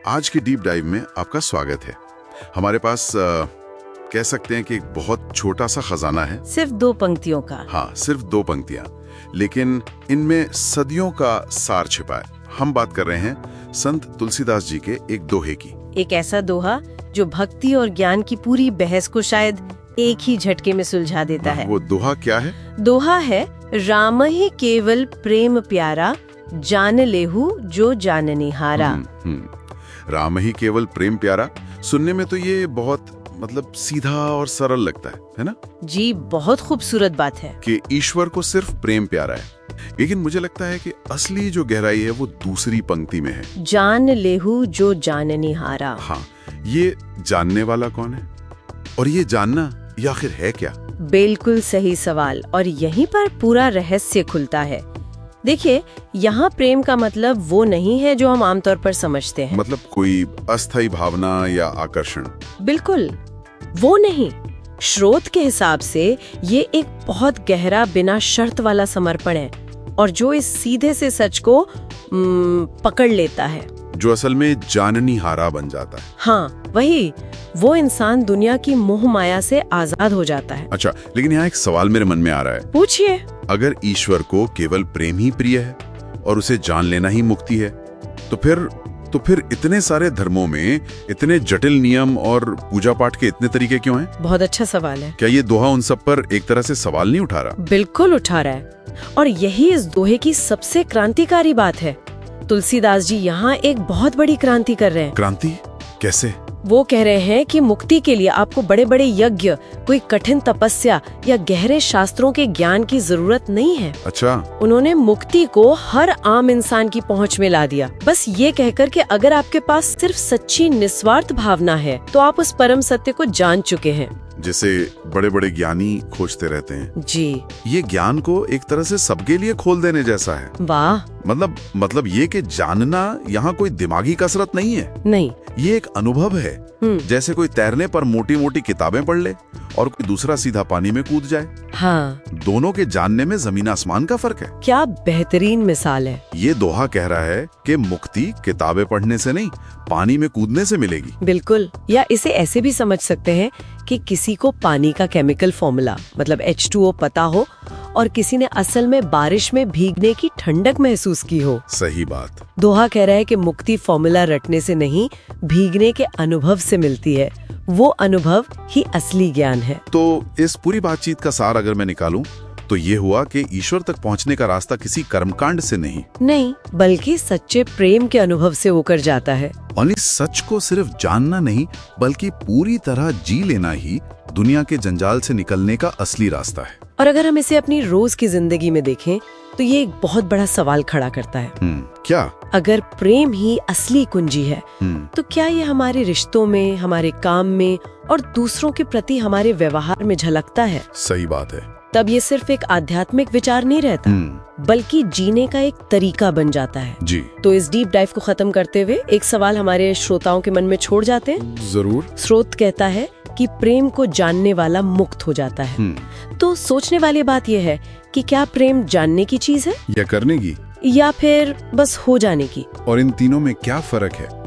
आज की deep dive में आपका स्वागत है। हमारे पास कह सकते हैं कि एक बहुत छोटा सा खजाना है। सिर्फ 2 पंक्तियों का। हाँ, सिर्फ 2 पंक्तियां, लेकिन इनमें सदियों का सार छिपा है। हम बात कर रहे हैं संत तुलसीदास जी के एक दोहे की। एक ऐसा दोहा जो भक्ति और ज्ञान की पूरी बहस को शायद एक ही झटके में सुलझा देता है। वो दोहा क्या है? दोहा है राम ही केवल प्रेम प्यारा, जान लेहु जो जाननिहारा। राम ही केवल प्रेम प्यारा। सुनने में तो ये बहुत सीधा और सरल लगता है ना? जी, बहुत खूबसूरत बात है कि ईश्वर को सिर्फ प्रेम प्यारा है। लेकिन मुझे लगता है कि असली जो गहराई है वो दूसरी पंक्ति में है, जान लेहु जो जाननिहारा। हाँ, ये जानने वाला कौन है और ये जानना ये आखिर है क्या? बिल्कुल सही सवाल, और यहीं पर पूरा रहस्य खुलता है। देखिए, यहाँ प्रेम का मतलब वो नहीं है जो हम आमतौर पर समझते हैं। मतलब कोई अस्थायी भावना या आकर्षण? बिल्कुल वो नहीं। स्रोत के हिसाब से ये एक बहुत गहरा बिना शर्त वाला समर्पण है, और जो इस सीधे से सच को पकड़ लेता है, जो असल में जाननिहारा बन जाता है। हाँ, वही। वो इंसान दुनिया की मोह माया से आजाद हो जाता है। अच्छा, लेकिन यहाँ एक सवाल मेरे मन में आ रहा है। पूछिए। अगर ईश्वर को केवल प्रेम ही प्रिय है और उसे जान लेना ही मुक्ति है, तो फिर इतने सारे धर्मों में इतने जटिल नियम और पूजा पाठ के इतने तरीके क्यों हैं? बहुत अच्छा सवाल है। क्या ये दोहा उन सब पर एक तरह से सवाल नहीं उठा रहा? बिल्कुल उठा रहा है, और यही इस दोहे की सबसे क्रांतिकारी बात है। तुलसीदास जी यहाँ एक बहुत बड़ी क्रांति कर रहे हैं। क्रांति कैसे? वो कह रहे हैं कि मुक्ति के लिए आपको बड़े बड़े यज्ञ, कोई कठिन तपस्या या गहरे शास्त्रों के ज्ञान की जरूरत नहीं है। अच्छा। उन्होंने मुक्ति को हर आम इंसान की पहुंच में ला दिया, बस ये कहकर कि अगर आपके पास सिर्फ सच्ची निस्वार्थ भावना है तो आप उस परम सत्य को जान चुके हैं, जिसे बड़े बड़े ज्ञानी खोजते रहते हैं। जी, ये ज्ञान को एक तरह से सबके लिए खोल देने जैसा है। वाह। मतलब ये कि जानना यहाँ कोई दिमागी कसरत नहीं है। नहीं, ये एक अनुभव है। जैसे कोई तैरने पर मोटी मोटी किताबें पढ़ ले और कोई दूसरा सीधा पानी में कूद जाए। हाँ, दोनों के जानने में जमीन आसमान का फर्क है। क्या बेहतरीन मिसाल है। ये दोहा कह रहा है कि मुक्ति किताबें पढ़ने से नहीं, पानी में कूदने से मिलेगी। बिल्कुल। या इसे ऐसे भी समझ सकते हैं कि किसी को पानी का केमिकल फॉर्मूला मतलब H2O पता हो, और किसी ने असल में बारिश में भीगने की ठंडक महसूस की हो। सही बात। दोहा कह रहा है कि मुक्ति फॉर्मूला रटने से नहीं, भीगने के अनुभव से मिलती है। वो अनुभव ही असली ज्ञान है। तो इस पूरी बातचीत का सार अगर मैं निकालूं तो ये हुआ कि ईश्वर तक पहुंचने का रास्ता किसी कर्मकांड से नहीं, बल्कि सच्चे प्रेम के अनुभव से होकर जाता है। और इस सच को सिर्फ जानना नहीं, बल्कि पूरी तरह जी लेना ही दुनिया के जंजाल से निकलने का असली रास्ता है। और अगर हम इसे अपनी रोज की जिंदगी में देखें तो ये एक बहुत बड़ा सवाल खड़ा करता है। क्या? अगर प्रेम ही असली कुंजी है, तो क्या ये हमारे रिश्तों में, हमारे काम में और दूसरों के प्रति हमारे व्यवहार में झलकता है? सही बात है। तब ये सिर्फ एक आध्यात्मिक विचार नहीं रहता, बल्कि जीने का एक तरीका बन जाता है। जी। तो इस डीप डाइव को खत्म करते हुए एक सवाल हमारे श्रोताओं के मन में छोड़ जाते हैं। जरूर। स्रोत कहता है कि प्रेम को जानने वाला मुक्त हो जाता है। तो सोचने वाली बात यह है कि क्या प्रेम जानने की चीज है या करने की, या फिर बस हो जाने की? और इन तीनों में क्या फर्क है?